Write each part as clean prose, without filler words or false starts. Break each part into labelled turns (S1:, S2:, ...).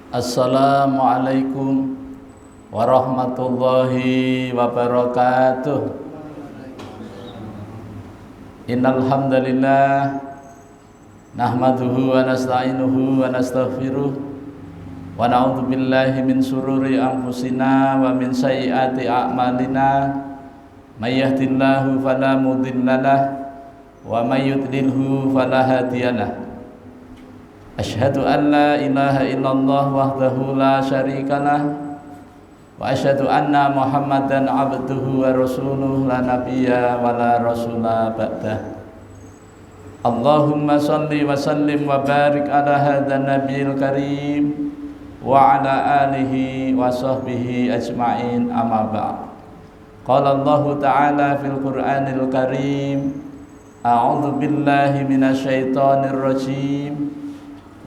S1: Assalamualaikum warahmatullahi wabarakatuh. Innal hamdalillah nahmaduhu wa nasta'inuhu wa nastaghfiruh wa na'udzu billahi min shururi anfusina wa min sayyiati a'malina. May yahdihillahu fala mudhillalah wa may yudlilhu fala hadiyalah. Asyhadu an la ilaha illallah wahdahu la syarikalah wa asyhadu anna Muhammadan abduhu wa rasuluh la nabiyya wa la rasula ba'dah. Allahumma shalli wa sallim wa barik ala hadzal nabiyil karim wa ala alihi wa sahbihi ajma'in, amma ba'd. Qala Allah ta'ala fil Qur'anil Karim, a'udzu billahi minasyaitonir rajim.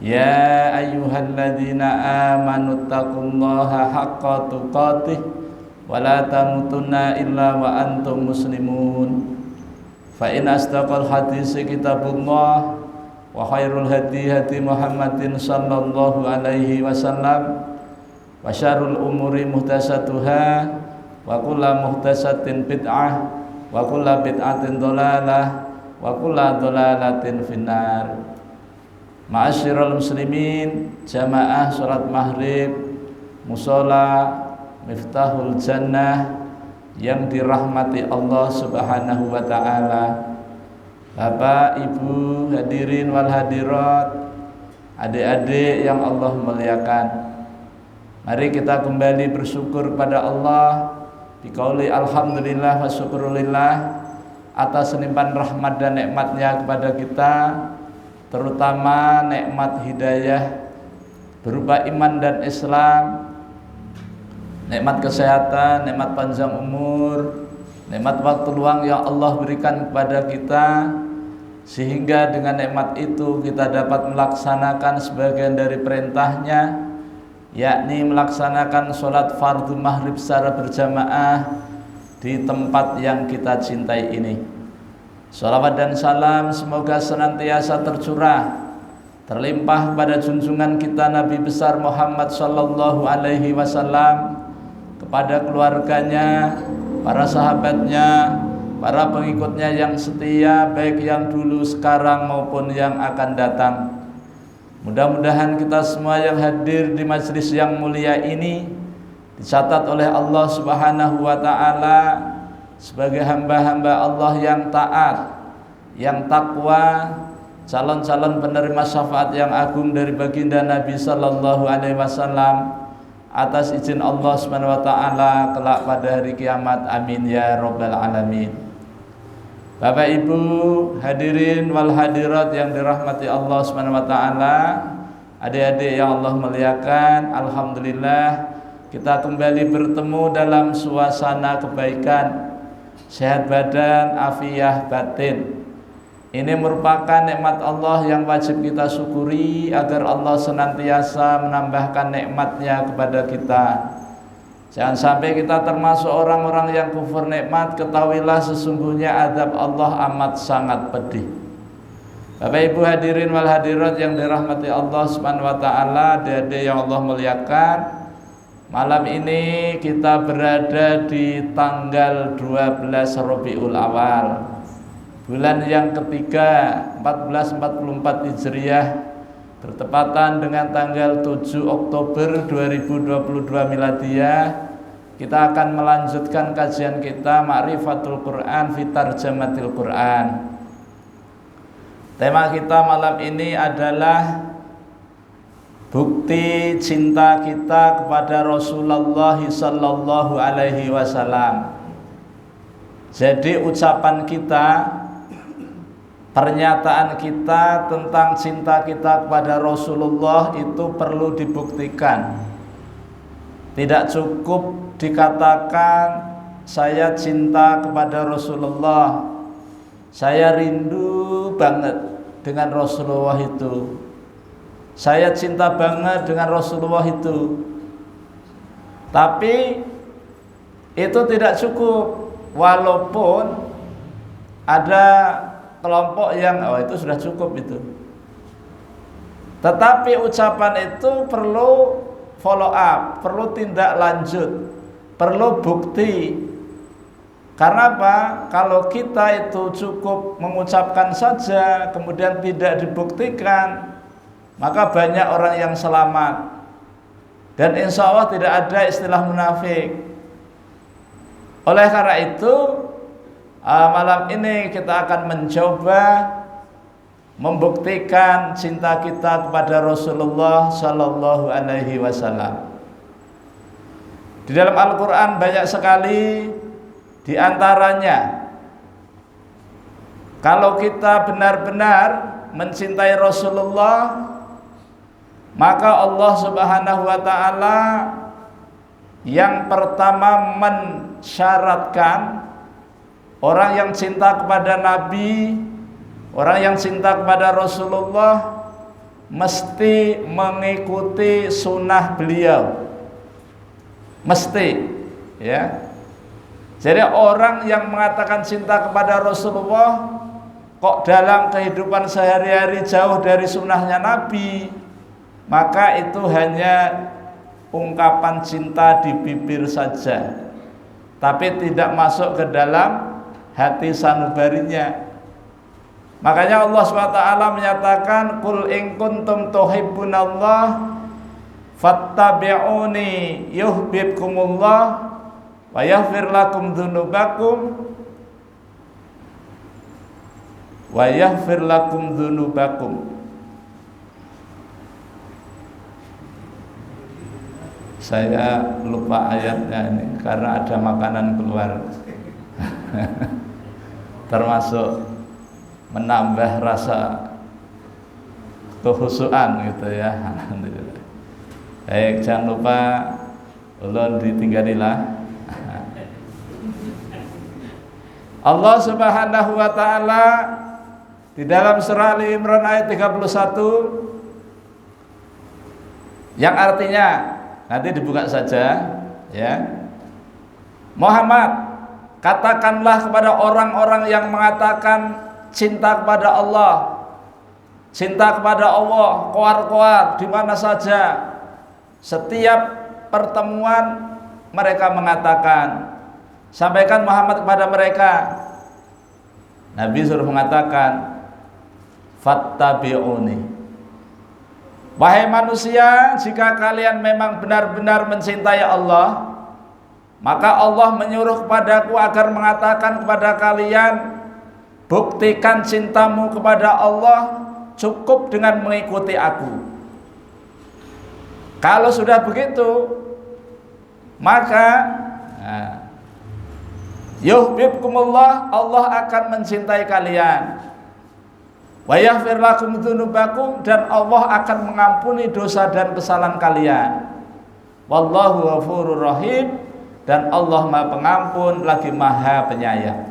S1: Ya ayyuhalladzina amanu taqullaha haqqa tuqatih wa la tamutunna illa wa antum muslimun. Fa in asdaqal hadisi kitabullah wa khairul hadi hadi Muhammadin sallallahu alaihi wasallam wa syarrul umuri muhdatsatuha wa kullu muhdatsatin bid'ah wa kullu bid'atin dhalalah wa kullu dhalalatin finnar. Ma'asyiral muslimin, jamaah salat maghrib mushola Miftahul Jannah yang dirahmati Allah Subhanahu wa taala. Bapak, Ibu, hadirin wal hadirat, adik-adik yang Allah muliakan. Mari kita kembali bersyukur kepada Allah biqauli alhamdulillah wa syukrulillah atas limpahan rahmat dan nikmatnya kepada kita, terutama nikmat hidayah berupa iman dan Islam, nikmat kesehatan, nikmat panjang umur, nikmat waktu luang yang Allah berikan kepada kita, sehingga dengan nikmat itu kita dapat melaksanakan sebagian dari perintahnya, yakni melaksanakan sholat fardhu maghrib secara berjamaah di tempat yang kita cintai ini. Salawat dan salam semoga senantiasa tercurah, terlimpah pada junjungan kita Nabi besar Muhammad sallallahu alaihi wasallam, kepada keluarganya, para sahabatnya, para pengikutnya yang setia, baik yang dulu, sekarang maupun yang akan datang. Mudah-mudahan kita semua yang hadir di majelis yang mulia ini dicatat oleh Allah Subhanahu wa taala sebagai hamba-hamba Allah yang taat, yang takwa, calon-calon penerima syafaat yang agung dari baginda Nabi sallallahu alaihi wasallam atas izin Allah Subhanahu wa taala kelak pada hari kiamat. Amin ya rabbal alamin. Bapak Ibu hadirin wal hadirat yang dirahmati Allah Subhanahu wa taala, adik-adik yang Allah muliakan, alhamdulillah kita kembali bertemu dalam suasana kebaikan, sehat badan, afiah batin. Ini merupakan nikmat Allah yang wajib kita syukuri agar Allah senantiasa menambahkan nikmatnya kepada kita. Jangan sampai kita termasuk orang-orang yang kufur nikmat. Ketahuilah sesungguhnya azab Allah amat sangat pedih. Bapak Ibu hadirin wal hadirat yang dirahmati Allah Subhanahu wa taala, adik-adik yang Allah muliakan, malam ini kita berada di tanggal 12 Rabiul Awal, bulan yang ketiga 1444 Hijriah, bertepatan dengan tanggal 7 Oktober 2022 Miladiyah. Kita akan melanjutkan kajian kita Ma'rifatul Quran fi Tarjamatil Quran. Tema kita malam ini adalah bukti cinta kita kepada Rasulullah sallallahu alaihi wasallam. Jadi ucapan kita, pernyataan kita tentang cinta kita kepada Rasulullah itu perlu dibuktikan. Tidak cukup dikatakan saya cinta kepada Rasulullah, saya rindu banget dengan Rasulullah itu, saya cinta banget dengan Rasulullah itu. Tapi itu tidak cukup. Walaupun ada kelompok yang itu sudah cukup itu. Tetapi ucapan itu perlu follow up, perlu tindak lanjut, perlu bukti. Karena apa? Kalau kita itu cukup mengucapkan saja kemudian tidak dibuktikan, maka banyak orang yang selamat. Dan insya Allah tidak ada istilah munafik. Oleh karena itu, malam ini kita akan mencoba membuktikan cinta kita kepada Rasulullah Sallallahu Alaihi Wasallam. Di dalam Al-Quran banyak sekali, di antaranya kalau kita benar-benar mencintai Rasulullah, maka Allah Subhanahu wa ta'ala yang pertama mensyaratkan orang yang cinta kepada Nabi, orang yang cinta kepada Rasulullah mesti mengikuti sunnah beliau. Mesti, ya. Jadi orang yang mengatakan cinta kepada Rasulullah kok dalam kehidupan sehari-hari jauh dari sunnahnya Nabi, maka itu hanya ungkapan cinta di bibir saja, tapi tidak masuk ke dalam hati sanubarinya. Makanya Allah SWT menyatakan, Qul in kuntum tuhibbunallah fattabi'uni yuhibbukumullah wa yaghfir lakum dzunubakum wa yaghfir lakum dzunubakum. Saya lupa ayatnya ini karena ada makanan keluar. Termasuk menambah rasa kehusuan gitu ya. Alhamdulillah. Baik, jangan lupa ulun ditinggalilah. Allah Subhanahu wa taala di dalam surah Ali Imran ayat 31 yang artinya, nanti dibuka saja ya. Muhammad, katakanlah kepada orang-orang yang mengatakan cinta kepada Allah, cinta kepada Allah, koar-koar di mana saja, setiap pertemuan mereka mengatakan, sampaikan Muhammad kepada mereka. Nabi suruh mengatakan, fattabi'uni. Wahai manusia, jika kalian memang benar-benar mencintai Allah, maka Allah menyuruh kepadaku agar mengatakan kepada kalian, buktikan cintamu kepada Allah cukup dengan mengikuti aku. Kalau sudah begitu, maka yuhibbukumullah, Allah akan mencintai kalian. Wa yaghfir lakum dzunubakum, dan Allah akan mengampuni dosa dan kesalahan kalian. Wallahu ghafurur rahim, dan Allah Maha Pengampun lagi Maha Penyayang.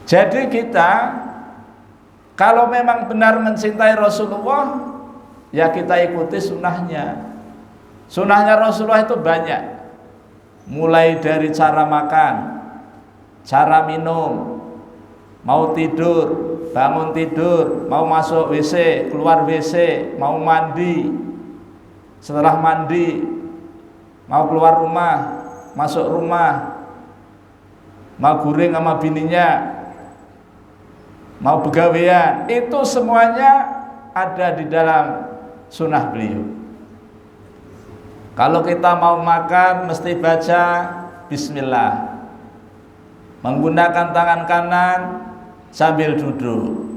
S1: Jadi kita kalau memang benar mencintai Rasulullah, ya kita ikuti sunnahnya. Sunnahnya Rasulullah itu banyak, mulai dari cara makan, cara minum, mau tidur, bangun tidur, mau masuk WC, keluar WC, mau mandi, setelah mandi, mau keluar rumah, masuk rumah, mau guring sama bininya, mau begawean, itu semuanya ada di dalam sunnah beliau. Kalau kita mau makan mesti baca bismillah, menggunakan tangan kanan sambil duduk,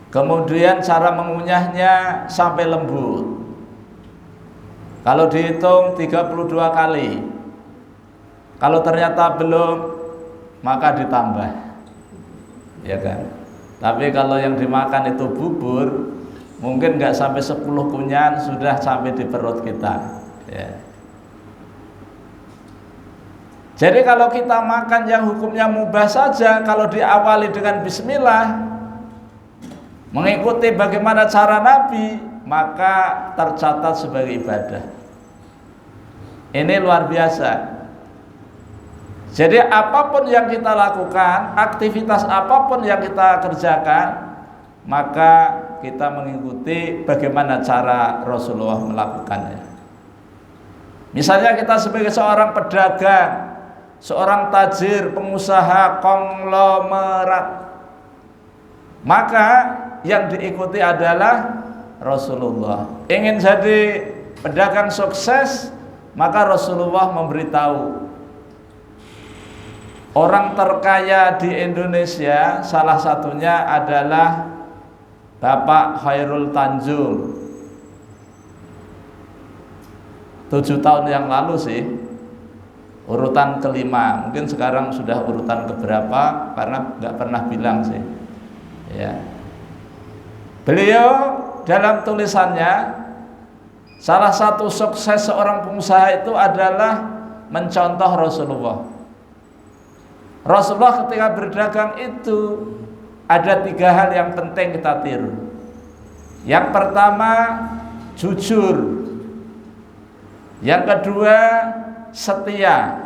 S1: kemudian cara mengunyahnya sampai lembut. Kalau dihitung 32 kali, kalau ternyata belum, maka ditambah, ya kan. Tapi kalau yang dimakan itu bubur, mungkin nggak sampai 10 kunyan sudah sampai di perut kita, ya. Jadi kalau kita makan yang hukumnya mubah saja, kalau diawali dengan bismillah, mengikuti bagaimana cara Nabi, maka tercatat sebagai ibadah. Ini luar biasa. Jadi apapun yang kita lakukan, aktivitas apapun yang kita kerjakan, maka kita mengikuti bagaimana cara Rasulullah melakukannya. Misalnya kita sebagai seorang pedagang, seorang tajir, pengusaha, konglomerat, maka yang diikuti adalah Rasulullah. Ingin jadi pedagang sukses, maka Rasulullah memberitahu orang terkaya di Indonesia salah satunya adalah Bapak Khairul Tanjung. 7 tahun yang lalu sih, urutan kelima, mungkin sekarang sudah urutan keberapa karena nggak pernah bilang sih. Ya. Beliau dalam tulisannya, salah satu sukses seorang pengusaha itu adalah mencontoh Rasulullah. Rasulullah ketika berdagang itu ada 3 hal yang penting kita tiru. Yang pertama, jujur. Yang kedua, setia.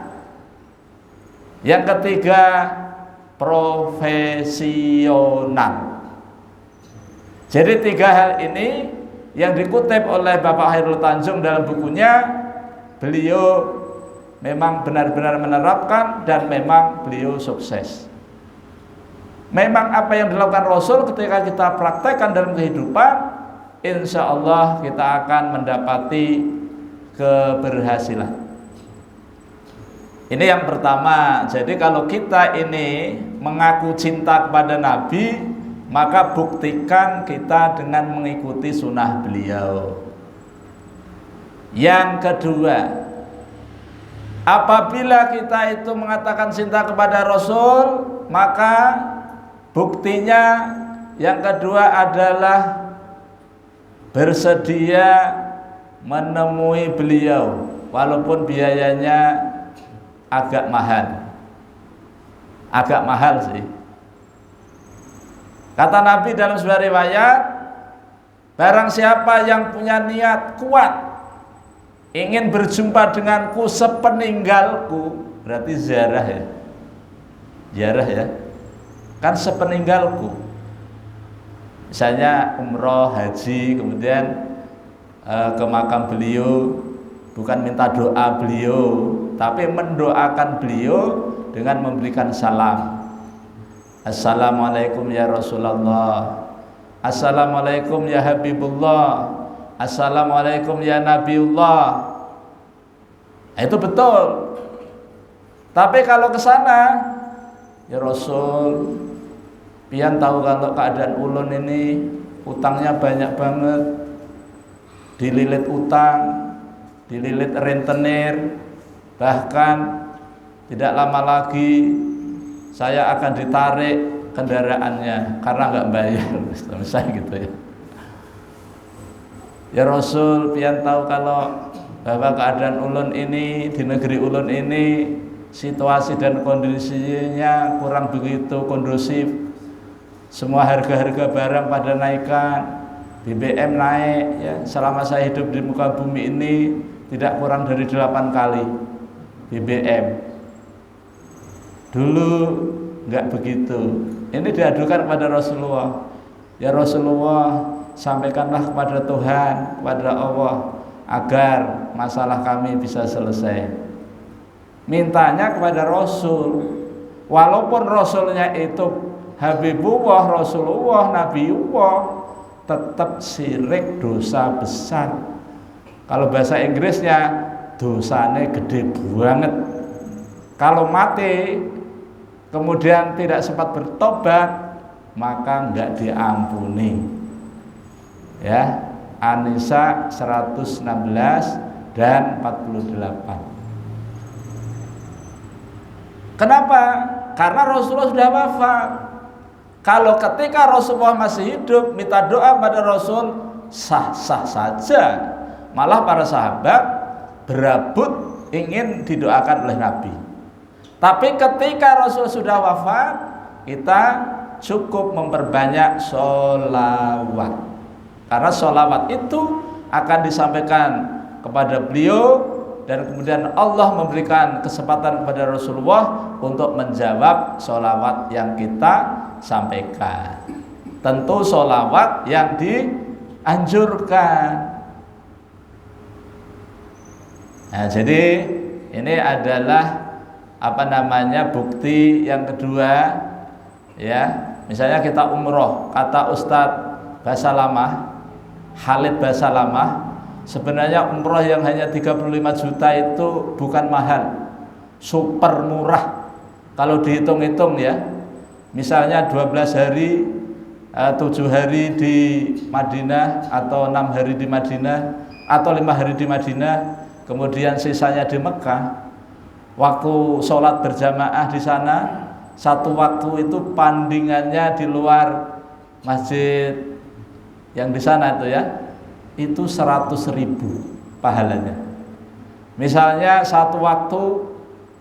S1: Yang ketiga, profesional. Jadi 3 hal ini yang dikutip oleh Bapak Khairul Tanjung dalam bukunya, beliau memang benar-benar menerapkan dan memang beliau sukses. Memang apa yang dilakukan Rasul ketika kita praktekkan dalam kehidupan, insya Allah kita akan mendapati keberhasilan. Ini yang pertama. Jadi kalau kita ini mengaku cinta kepada Nabi, maka buktikan kita dengan mengikuti sunnah beliau. Yang kedua, apabila kita itu mengatakan cinta kepada Rasul, maka buktinya yang kedua adalah bersedia menemui beliau walaupun biayanya agak mahal. Agak mahal sih. Kata Nabi dalam sebuah riwayat, barang siapa yang punya niat kuat ingin berjumpa denganku sepeninggalku, berarti ziarah ya. Ziarah ya. Kan sepeninggalku. Misalnya umroh, haji, kemudian ke makam beliau, bukan minta doa beliau, tapi mendoakan beliau dengan memberikan salam. Assalamualaikum ya Rasulullah, assalamualaikum ya Habibullah, assalamualaikum ya Nabiullah. Itu betul. Tapi kalau ke sana, ya Rasul, pian tahu kalau keadaan ulun ini utangnya banyak banget, dililit utang, dililit rentenir, bahkan tidak lama lagi saya akan ditarik kendaraannya karena nggak bayar, misalnya gitu ya. Ya Rasul, pian tahu kalau bahwa keadaan ulun ini di negeri ulun ini situasi dan kondisinya kurang begitu kondusif. Semua harga-harga barang pada naikkan, BBM naik ya. Selama saya hidup di muka bumi ini tidak kurang dari 8 kali BBM. Dulu enggak begitu. Ini diadukan kepada Rasulullah. Ya Rasulullah, sampaikanlah kepada Tuhan, kepada Allah, agar masalah kami bisa selesai. Mintanya kepada Rasul. Walaupun Rasulnya itu Habibullah, Rasulullah, Nabiullah, tetap syirik, dosa besar. Kalau bahasa Inggrisnya, dosanya gede banget. Kalau mati kemudian tidak sempat bertobat, maka enggak diampuni. Ya, An-Nisa 116 dan 48. Kenapa? Karena Rasulullah sudah wafat. Kalau ketika Rasulullah masih hidup minta doa pada Rasul, sah-sah saja. Malah para sahabat berebut ingin didoakan oleh Nabi. Tapi ketika Rasul sudah wafat, kita cukup memperbanyak sholawat. Karena sholawat itu akan disampaikan kepada beliau, dan kemudian Allah memberikan kesempatan kepada Rasulullah untuk menjawab sholawat yang kita sampaikan. tentu sholawat yang dianjurkan. Nah, jadi ini adalah bukti yang kedua, ya. Misalnya kita umroh, kata Ustadz Basalamah, Khalid Basalamah, sebenarnya umroh yang hanya 35 juta itu bukan mahal, super murah. Kalau dihitung-hitung ya, misalnya 12 hari, 7 hari di Madinah, atau 6 hari di Madinah, atau 5 hari di Madinah, kemudian sisanya di Mekah. Waktu sholat berjamaah di sana, satu waktu itu pandingannya di luar masjid yang di sana itu ya, itu 100.000 pahalanya. Misalnya satu waktu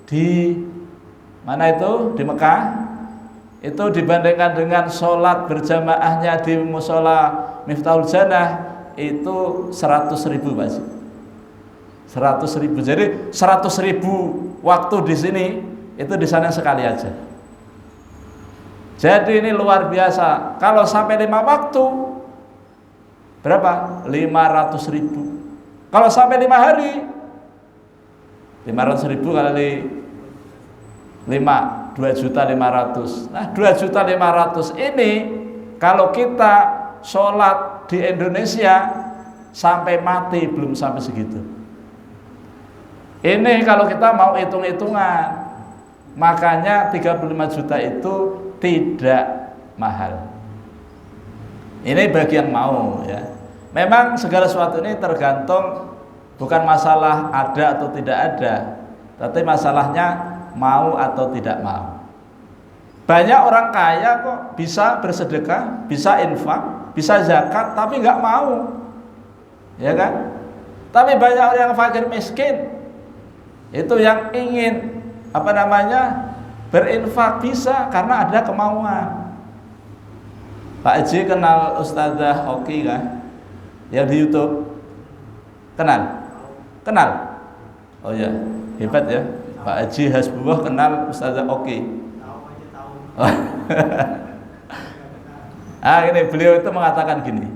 S1: di mana itu, di Mekah, itu dibandingkan dengan sholat berjamaahnya di musola Miftahul Jannah itu 100.000 Pak. 100.000. Jadi 100.000 waktu di sini, itu di sana sekali aja. Jadi ini luar biasa. Kalau sampai 5 waktu berapa? 500.000. Kalau sampai 5 hari 500.000 kali 5, 2.500.000. Nah, 2.500.000 ini kalau kita sholat di Indonesia sampai mati belum sampai segitu. Ini kalau kita mau hitung-hitungan. Makanya 35 juta itu tidak mahal. Ini bagi yang mau ya. Memang segala sesuatu ini tergantung, bukan masalah ada atau tidak ada, tapi masalahnya mau atau tidak mau. Banyak orang kaya kok bisa bersedekah, bisa infak, bisa zakat, tapi nggak mau, ya kan? Tapi banyak orang yang fakir miskin itu yang ingin berinfak bisa karena ada kemauan. Pak Haji kenal Ustazah Oki kan? Yang di YouTube kenal? Kenal? Oh ya, hebat ya. Pak Haji Hasbullah kenal Ustazah Oki. Ini beliau itu mengatakan gini.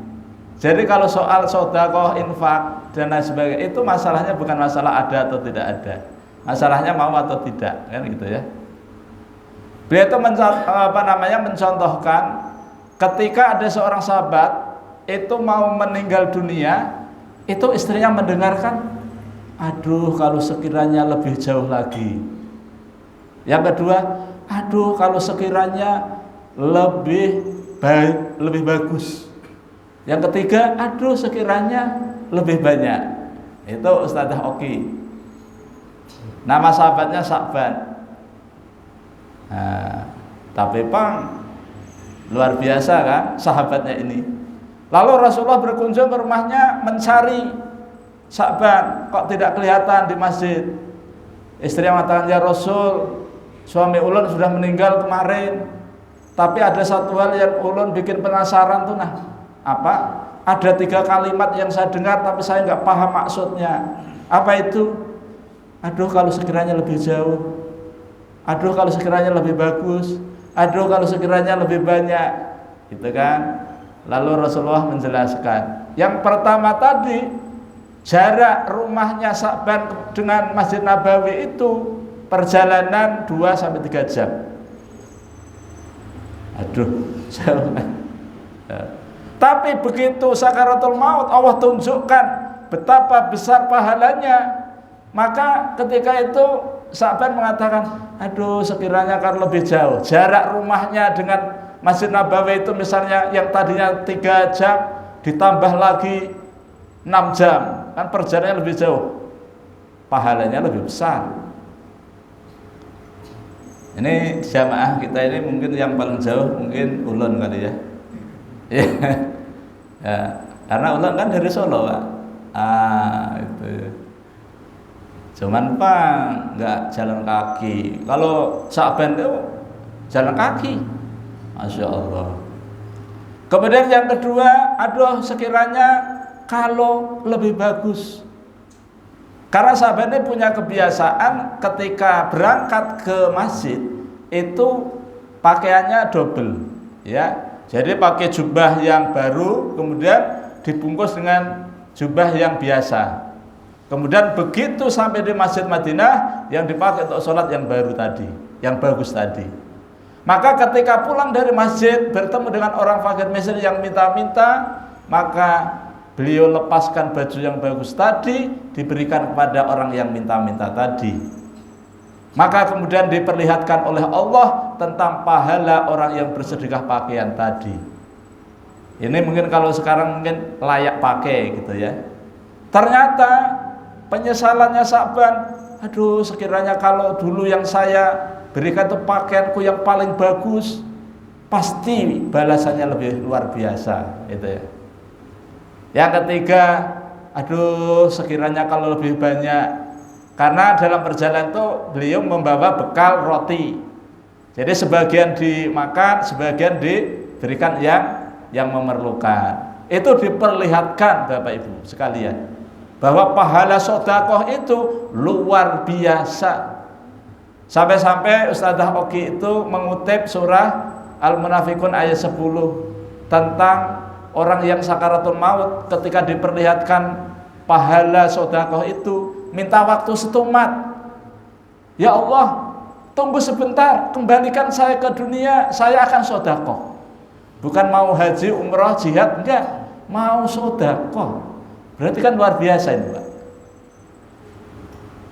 S1: Jadi kalau soal sedekah, infak dan lain sebagainya, itu masalahnya bukan masalah ada atau tidak ada. Masalahnya mau atau tidak, kan gitu ya. Beliau itu mencontohkan ketika ada seorang sahabat itu mau meninggal dunia, itu istrinya mendengarkan, aduh kalau sekiranya lebih jauh lagi. Yang kedua, aduh kalau sekiranya lebih bagus. Yang ketiga, aduh sekiranya lebih banyak. Itu Ustazah Oki. Nama sahabatnya Sa'ban. Nah, tapi luar biasa kan sahabatnya ini. Lalu Rasulullah berkunjung ke rumahnya mencari Sa'ban, kok tidak kelihatan di masjid. Istri mengatakan, ya Rasul, suami ulun sudah meninggal kemarin, tapi ada satu hal yang ulun bikin penasaran tuh. Nah, apa? Ada 3 kalimat yang saya dengar tapi saya nggak paham maksudnya. Apa itu? Aduh kalau sekiranya lebih jauh. Aduh kalau sekiranya lebih bagus. Aduh kalau sekiranya lebih banyak. Gitu kan? Lalu Rasulullah menjelaskan. Yang pertama tadi, jarak rumahnya Sa'ban dengan Masjid Nabawi itu perjalanan 2-3 jam. Aduh, jauh. Tapi begitu sakaratul maut, Allah tunjukkan betapa besar pahalanya. Maka ketika itu Sa'ban mengatakan, aduh sekiranya kan lebih jauh. Jarak rumahnya dengan Masjid Nabawi itu misalnya yang tadinya 3 jam ditambah lagi 6 jam, kan perjalanannya lebih jauh, pahalanya lebih besar. Ini jamaah kita ini mungkin yang paling jauh mungkin ulun kali ya. Ya, karena ulun kan dari Solo Pak. Itu. Cuman Pak nggak jalan kaki. Kalau Sa'ban itu jalan kaki, Masya Allah. Kemudian yang kedua, aduh sekiranya kalau lebih bagus. Karena sahabat ini punya kebiasaan ketika berangkat ke masjid itu pakaiannya double, ya. Jadi pakai jubah yang baru, kemudian dibungkus dengan jubah yang biasa. Kemudian begitu sampai di Masjid Madinah, yang dipakai untuk sholat yang baru tadi, yang bagus tadi. Maka ketika pulang dari masjid, bertemu dengan orang fakir miskin yang minta-minta, maka beliau lepaskan baju yang bagus tadi, diberikan kepada orang yang minta-minta tadi. Maka kemudian diperlihatkan oleh Allah tentang pahala orang yang bersedekah pakaian tadi. Ini mungkin kalau sekarang mungkin layak pakai gitu ya. Ternyata penyesalannya Sa'ban, aduh sekiranya kalau dulu yang saya berikan itu pakaianku yang paling bagus, pasti balasannya lebih luar biasa gitu ya. Yang ketiga, aduh sekiranya kalau lebih banyak, karena dalam perjalanan itu beliau membawa bekal roti. Jadi sebagian dimakan, sebagian diberikan yang memerlukan. Itu diperlihatkan Bapak Ibu sekalian, bahwa pahala sedekah itu luar biasa. Sampai-sampai Ustadzah Oki itu mengutip surah Al-Munafikun ayat 10 tentang orang yang sakaratul maut, ketika diperlihatkan pahala sedekah itu minta waktu setumat. Ya Allah, tunggu sebentar, kembalikan saya ke dunia, saya akan sedekah. Bukan mau haji, umrah, jihad, enggak, mau sedekah. Berarti kan luar biasa ini Pak.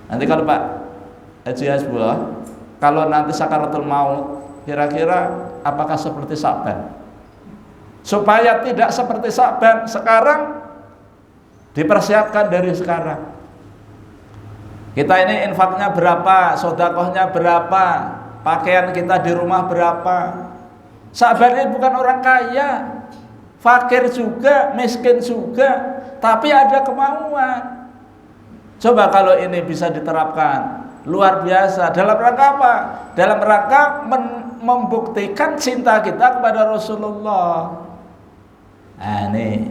S1: Nanti kalau Pak Haji Hasbullah, kalau nanti sakaratul maut, kira-kira apakah seperti Sa'ban? Supaya tidak seperti Sa'ban, sekarang dipersiapkan dari sekarang. Kita ini infaknya berapa, sedekahnya berapa, pakaian kita di rumah berapa. Sa'ban ini bukan orang kaya, fakir juga, miskin juga, tapi ada kemauan. Coba kalau ini bisa diterapkan, luar biasa. Dalam rangka apa? Dalam rangka membuktikan cinta kita kepada Rasulullah. Nah ini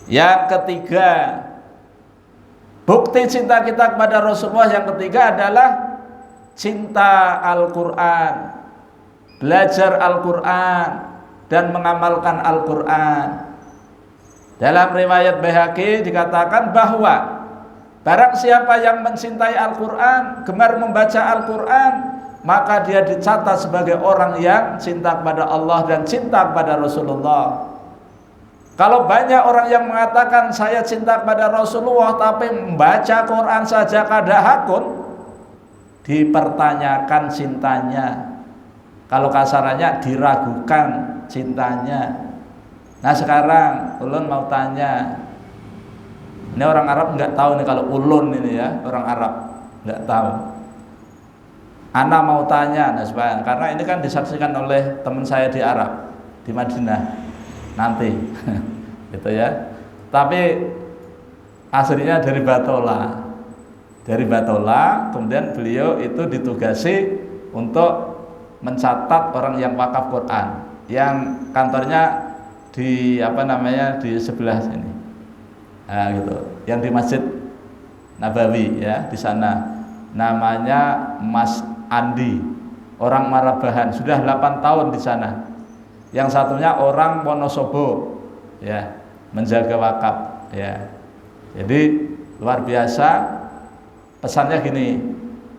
S1: yang ketiga, bukti cinta kita kepada Rasulullah yang ketiga adalah cinta Al-Quran, belajar Al-Quran dan mengamalkan Al-Quran. Dalam riwayat Baihaqi dikatakan bahwa barang siapa yang mencintai Al-Quran, gemar membaca Al-Quran, maka dia dicatat sebagai orang yang cinta kepada Allah dan cinta kepada Rasulullah. Kalau banyak orang yang mengatakan saya cinta kepada Rasulullah tapi membaca Quran saja kada hakun, dipertanyakan cintanya. Kalau kasarannya diragukan cintanya. Nah sekarang ulun mau tanya, ini orang Arab nggak tahu nih kalau ulun ini ya, orang Arab nggak tahu. Ana mau tanya, nah karena ini kan disaksikan oleh teman saya di Arab, di Madinah nanti gitu ya. Tapi aslinya dari Batola. Dari Batola, kemudian beliau itu ditugasi untuk mencatat orang yang wakaf Quran, yang kantornya di di sebelah sini. Nah, gitu. Yang di Masjid Nabawi ya, di sana. Namanya Mas Andi, orang Marabahan, sudah 8 tahun di sana. Yang satunya orang Wonosobo ya, menjaga wakaf ya. Jadi luar biasa. Pesannya gini,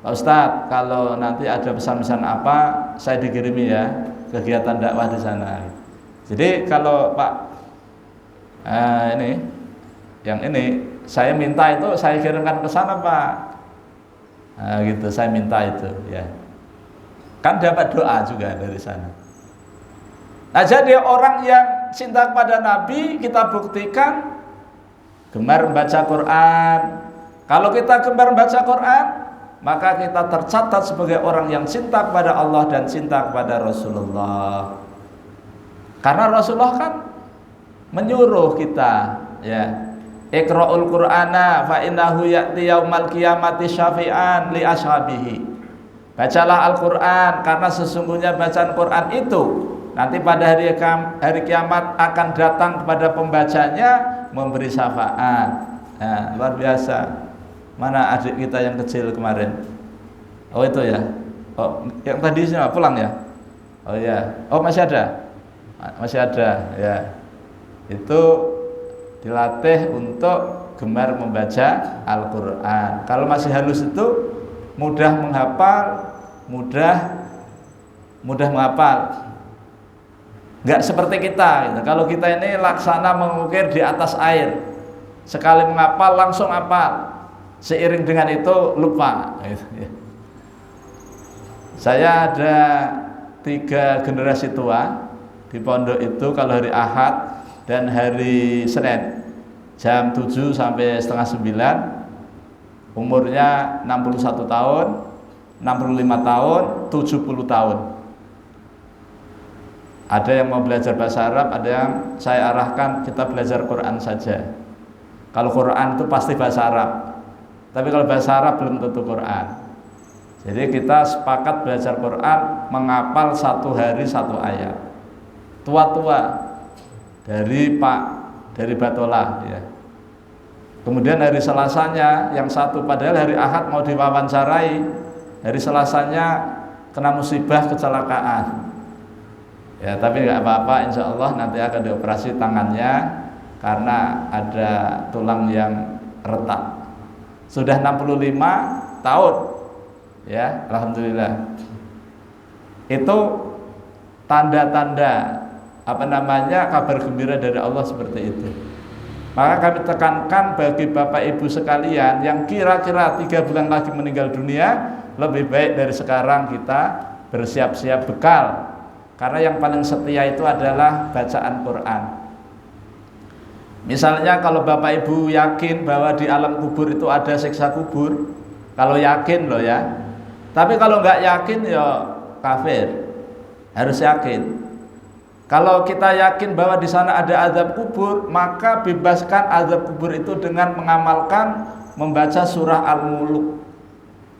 S1: Pak Ustadz, kalau nanti ada pesan-pesan apa, saya dikirimi ya, kegiatan dakwah di sana. Jadi kalau Pak yang ini saya minta itu saya kirimkan ke sana Pak. Nah, gitu saya minta itu ya. Kan dapat doa juga dari sana. Nah, jadi orang yang cinta kepada Nabi kita buktikan gemar membaca Quran. Kalau kita gemar membaca Quran, maka kita tercatat sebagai orang yang cinta kepada Allah dan cinta kepada Rasulullah. Karena Rasulullah kan menyuruh kita ya, Iqra'ul Qur'ana fa innahu ya'ti yaumal qiyamati syafi'an li ashabihi. Bacalah Al-Qur'an karena sesungguhnya bacaan Quran itu nanti pada hari kiamat akan datang kepada pembacanya memberi syafaat. Nah, luar biasa. Mana adik kita yang kecil kemarin? Oh itu ya. Oh, yang tadi pulang ya? Oh ya. Oh masih ada. Masih ada ya. Itu dilatih untuk gemar membaca Al-Qur'an. Kalau masih halus itu mudah menghafal, mudah menghafal. Enggak seperti kita gitu. Kalau kita ini laksana mengukir di atas air. Sekali menghafal langsung hafal. Seiring dengan itu lupa gitu ya. Saya ada 3 generasi tua di pondok itu. Kalau hari Ahad dan hari Senin jam 7 sampai setengah 9, umurnya 61 tahun, 65 tahun, 70 tahun. Ada yang mau belajar bahasa Arab, ada yang saya arahkan kita belajar Quran saja. Kalau Quran itu pasti bahasa Arab, tapi kalau bahasa Arab belum tentu Quran. Jadi kita sepakat belajar Quran, menghafal 1 hari 1 ayat. Tua-tua dari Batola ya. Kemudian hari Selasanya yang satu, padahal hari Ahad mau diwawancarai, hari Selasanya kena musibah kecelakaan. Ya, tapi nggak apa-apa, insya Allah nanti akan dioperasi tangannya karena ada tulang yang retak. Sudah 65 tahun. Ya, alhamdulillah. Itu tanda-tanda kabar gembira dari Allah seperti itu. Maka kami tekankan bagi Bapak Ibu sekalian yang kira-kira 3 bulan lagi meninggal dunia, lebih baik dari sekarang kita bersiap-siap bekal. Karena yang paling setia itu adalah bacaan Quran. Misalnya kalau Bapak Ibu yakin bahwa di alam kubur itu ada siksa kubur, kalau yakin loh ya. Tapi kalau nggak yakin ya kafir. Harus yakin. Kalau kita yakin bahwa di sana ada azab kubur, maka bebaskan azab kubur itu dengan mengamalkan membaca surah Al-Mulk.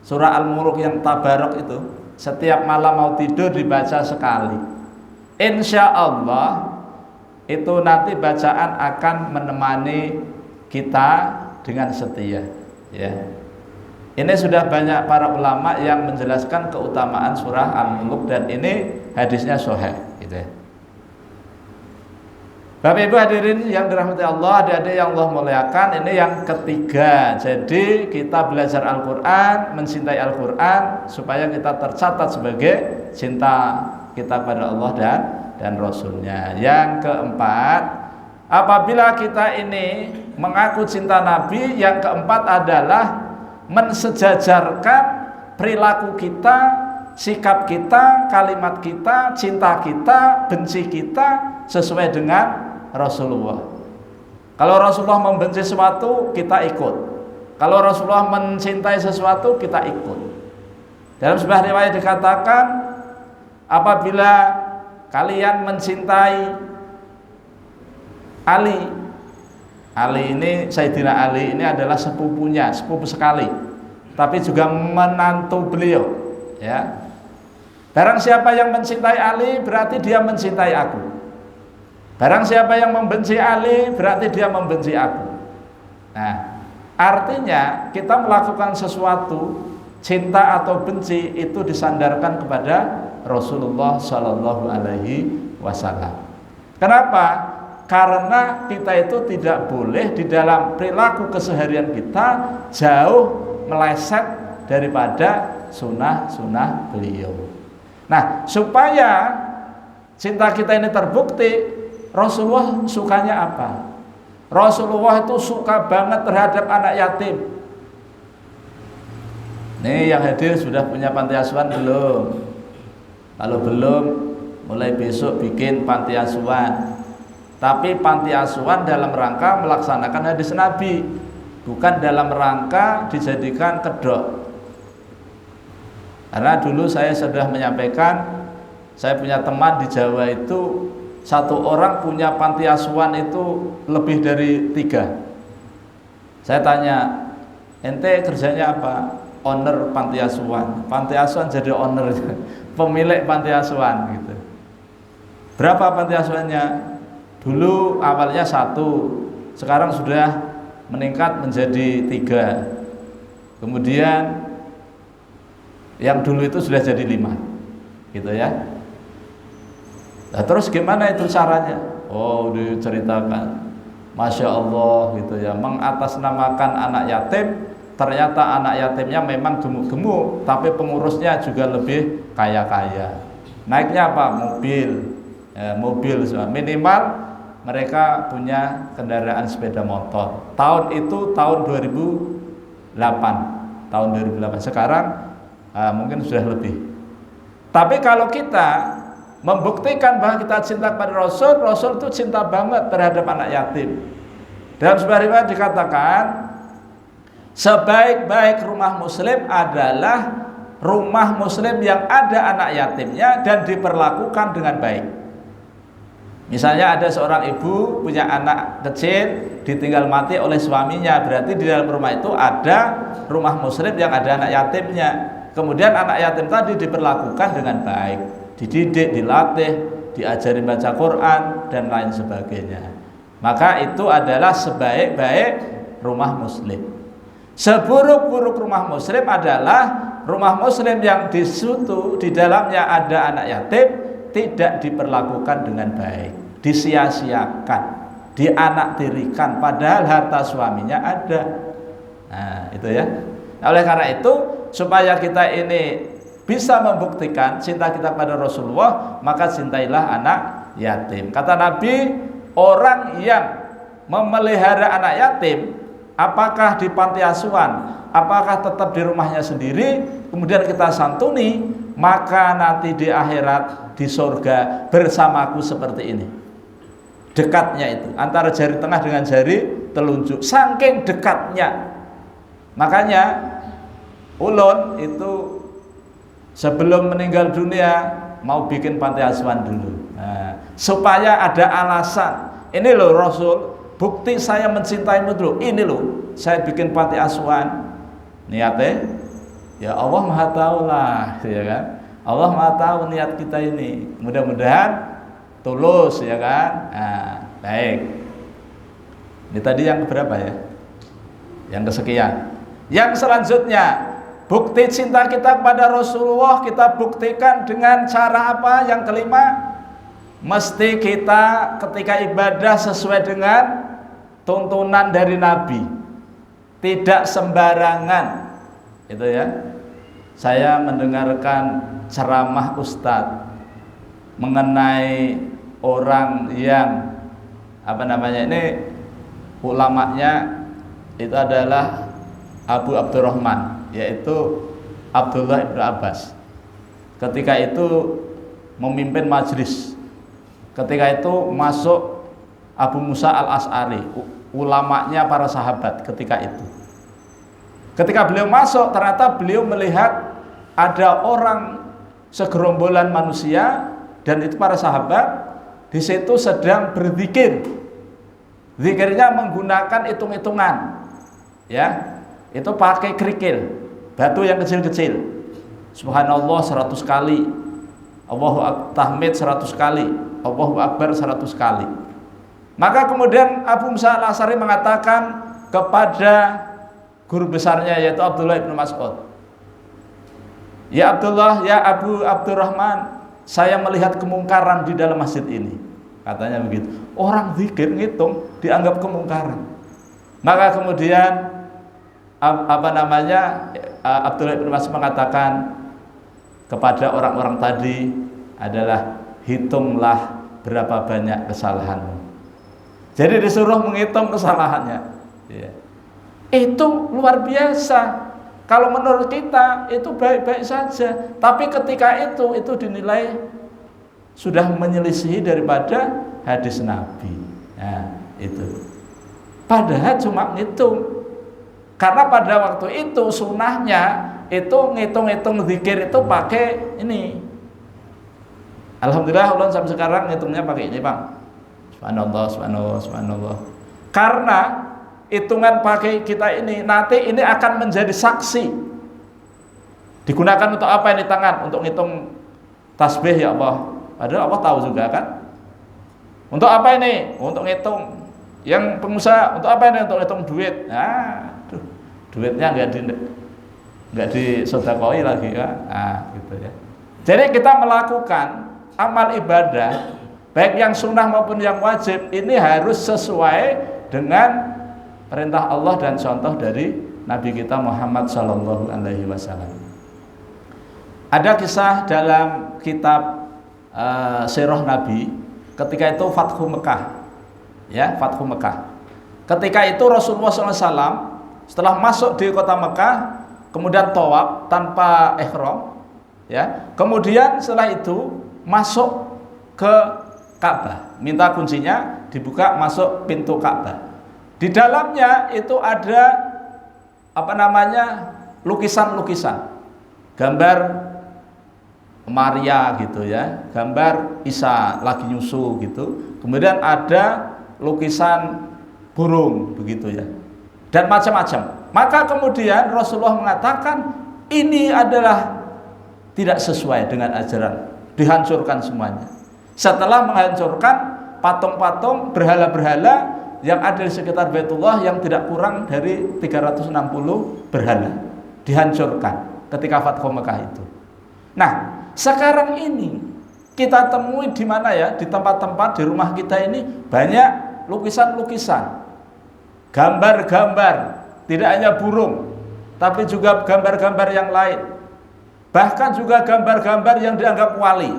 S1: Surah Al-Mulk yang tabarok itu setiap malam mau tidur dibaca sekali. Insya Allah itu nanti bacaan akan menemani kita dengan setia. Ya. Ini sudah banyak para ulama yang menjelaskan keutamaan surah Al-Mulk dan ini hadisnya sahih gitu ya. Bapak Ibu hadirin yang dirahmati Allah, adik-adik yang Allah muliakan, ini yang ketiga. Jadi kita belajar Al-Qur'an, mencintai Al-Qur'an supaya kita tercatat sebagai cinta kita pada Allah dan Rasulnya. Yang keempat, apabila kita ini mengaku cinta Nabi, yang keempat adalah mensejajarkan perilaku kita, sikap kita, kalimat kita, cinta kita, benci kita sesuai dengan Rasulullah. Kalau Rasulullah membenci sesuatu, kita ikut. Kalau Rasulullah mencintai sesuatu, kita ikut. Dalam sebuah riwayat dikatakan, apabila kalian mencintai Ali ini, Sayyidina Ali ini adalah sepupunya, sepupu sekali, tapi juga menantu beliau ya. Barang siapa yang mencintai Ali berarti dia mencintai aku. Barang siapa yang membenci Ali berarti dia membenci aku. Nah, artinya kita melakukan sesuatu, cinta atau benci itu disandarkan kepada Rasulullah Shallallahu Alaihi Wasallam. Kenapa? Karena kita itu tidak boleh di dalam perilaku keseharian kita jauh meleset daripada sunnah-sunnah beliau. Nah, supaya cinta kita ini terbukti, Rasulullah sukanya apa? Rasulullah itu suka banget terhadap anak yatim. Nih yang hadir sudah punya panti asuhan belum? Kalau belum, mulai besok bikin panti asuhan. Tapi panti asuhan dalam rangka melaksanakan hadis Nabi, bukan dalam rangka dijadikan kedok. Karena dulu saya sudah menyampaikan, saya punya teman di Jawa itu, satu orang punya panti asuhan itu lebih dari 3. Saya tanya, ente kerjanya apa? Owner panti asuhan. Panti asuhan jadi owner, pemilik panti asuhan gitu. Berapa panti asuhannya? Dulu awalnya 1, sekarang sudah meningkat menjadi 3. Kemudian yang dulu itu sudah jadi 5, gitu ya. Nah, terus gimana itu caranya? Oh, diceritakan. Masya Allah gitu ya, mengatasnamakan anak yatim. Ternyata anak yatimnya memang gemuk-gemuk, tapi pengurusnya juga lebih kaya-kaya. Naiknya apa? Mobil. Ya, mobil minimal mereka punya kendaraan sepeda motor. Tahun itu tahun 2008. Tahun 2008. Sekarang mungkin sudah lebih. Tapi kalau kita membuktikan bahwa kita cinta kepada Rasul, Rasul itu cinta banget terhadap anak yatim. Dalam sebuah riwayat dikatakan, sebaik-baik rumah muslim adalah rumah muslim yang ada anak yatimnya dan diperlakukan dengan baik. Misalnya ada seorang ibu punya anak kecil ditinggal mati oleh suaminya, berarti di dalam rumah itu ada rumah muslim yang ada anak yatimnya. Kemudian anak yatim tadi diperlakukan dengan baik, dididik, dilatih, diajari baca Quran dan lain sebagainya. Maka itu adalah sebaik-baik rumah muslim. Seburuk-buruk rumah muslim adalah rumah muslim yang di situ di dalamnya ada anak yatim tidak diperlakukan dengan baik, disia-siakan, dianaktirikan, padahal harta suaminya ada. Nah, itu ya. Nah, oleh karena itu, supaya kita ini bisa membuktikan cinta kita pada Rasulullah, maka cintailah anak yatim. Kata Nabi, orang yang memelihara anak yatim, apakah di panti asuhan, apakah tetap di rumahnya sendiri, kemudian kita santuni, maka nanti di akhirat di surga bersamaku seperti ini. Dekatnya itu antara jari tengah dengan jari telunjuk, saking dekatnya. Makanya ulun itu sebelum meninggal dunia mau bikin panti asuhan dulu. Nah, supaya ada alasan. Ini loh Rasul, bukti saya mencintaimu dulu. Ini loh, saya bikin panti asuhan. Niatnya, ya Allah Maha Tahu lah, ya kan? Allah Maha Tahu niat kita ini. Mudah-mudahan tulus, ya kan? Nah, baik. Ini tadi yang keberapa ya? Yang kesekian. Yang selanjutnya, bukti cinta kita kepada Rasulullah kita buktikan dengan cara apa? Yang kelima, mesti kita ketika ibadah sesuai dengan tuntunan dari Nabi, tidak sembarangan. Itu ya. Saya mendengarkan ceramah Ustadz mengenai orang yang ini ulamanya itu adalah Abu Abdurrahman, yaitu Abdullah ibn Abbas. Ketika itu memimpin majelis. Ketika itu masuk Abu Musa al-Ash'ari, ulamanya para sahabat ketika itu. Ketika beliau masuk, ternyata beliau melihat ada orang segerombolan manusia dan itu para sahabat di situ sedang berzikir. Zikirnya menggunakan hitung-hitungan, ya. Itu pakai kerikil, batu yang kecil-kecil. Subhanallah 100 kali, Allahu tahmid 100 kali, Allahu Akbar 100 kali. Maka kemudian Abu Musa al-Ash'ari mengatakan kepada guru besarnya yaitu Abdullah ibn Mas'ud, ya Abdullah, ya Abu Abdurrahman, saya melihat kemungkaran di dalam masjid ini. Katanya begitu. Orang zikir ngitung dianggap kemungkaran. Maka kemudian Abdullah ibn Mas'ud mengatakan kepada orang-orang tadi adalah hitunglah berapa banyak kesalahanmu. Jadi disuruh menghitung kesalahannya. Ya. Itu luar biasa. Kalau menurut kita itu baik-baik saja, tapi ketika itu dinilai sudah menyelisihi daripada hadis Nabi. Nah, itu. Padahal cuma ngitung. Karena pada waktu itu sunnahnya itu ngitung-ngitung zikir itu pakai ini. Alhamdulillah ulun sampai sekarang ngitungnya pakai ini, Bang. Subhanallah, subhanallah, subhanallah. Karena hitungan pakai kita ini nanti ini akan menjadi saksi. Digunakan untuk apa ini tangan? Untuk ngitung tasbih ya Allah. Padahal Allah tahu juga kan. Untuk apa ini? Untuk ngitung. Yang pengusaha untuk apa ini? Untuk ngitung duit. Nah, duitnya nggak disodakoi lagi kan? Nah, gitu ya. Jadi kita melakukan amal ibadah baik yang sunnah maupun yang wajib, ini harus sesuai dengan perintah Allah dan contoh dari Nabi kita Muhammad Sallallahu Alaihi Wasallam. Ada kisah dalam kitab Sirah Nabi ketika itu Fathu Mekah, ya, Fathu Mekah. Ketika itu Rasulullah SAW setelah masuk di kota Mekah, kemudian tawaf tanpa ihram, ya, kemudian setelah itu masuk ke Ka'bah, minta kuncinya, dibuka, masuk pintu Ka'bah. Di dalamnya itu ada lukisan-lukisan, gambar Maria gitu ya, gambar Isa lagi nyusu gitu. Kemudian ada lukisan burung begitu ya, dan macam-macam. Maka kemudian Rasulullah mengatakan ini adalah tidak sesuai dengan ajaran, dihancurkan semuanya. Setelah menghancurkan patung-patung berhala-berhala yang ada di sekitar Baitullah yang tidak kurang dari 360 berhala, dihancurkan ketika Fathu Mekah itu. Nah, sekarang ini kita temui di mana ya? Di tempat-tempat di rumah kita ini banyak lukisan-lukisan, gambar-gambar, tidak hanya burung, tapi juga gambar-gambar yang lain. Bahkan juga gambar-gambar yang dianggap wali.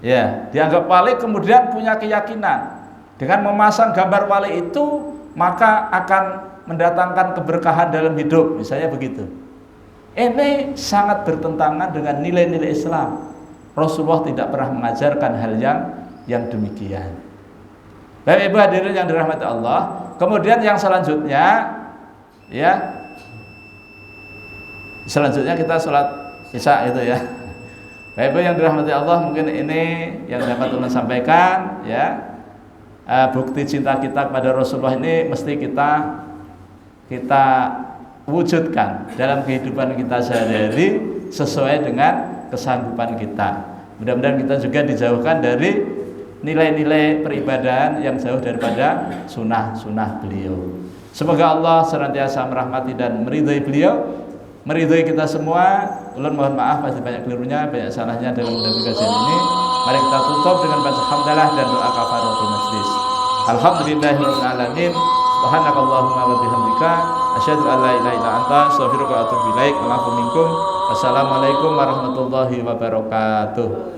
S1: Ya, dianggap wali, kemudian punya keyakinan dengan memasang gambar wali itu maka akan mendatangkan keberkahan dalam hidup, misalnya begitu. Ini sangat bertentangan dengan nilai-nilai Islam. Rasulullah tidak pernah mengajarkan hal yang demikian. Bapak Ibu hadirin yang dirahmati Allah. Kemudian yang selanjutnya, ya, selanjutnya kita sholat Isya itu ya. Bapak Ibu yang dirahmati Allah, mungkin ini yang dapat teman sampaikan ya. Bukti cinta kita kepada Rasulullah ini mesti kita wujudkan dalam kehidupan kita sehari-hari sesuai dengan kesanggupan kita. Mudah-mudahan kita juga dijauhkan dari nilai-nilai peribadahan yang jauh daripada sunnah-sunnah beliau. Semoga Allah senantiasa merahmati dan meridhai beliau, meridhai kita semua. Ulun mohon maaf masih banyak kelirunya, banyak salahnya dalam mendampingi kajian ini. Mari kita tutup dengan baca hamdalah dan doa kafaratul majlis. Alhamdulillahirabbil alamin. Subhanakallahumma wa bihamdika asyhadu an la ilaha illa anta astaghfiruka wa atubu ilaik. Assalamualaikum warahmatullahi wabarakatuh.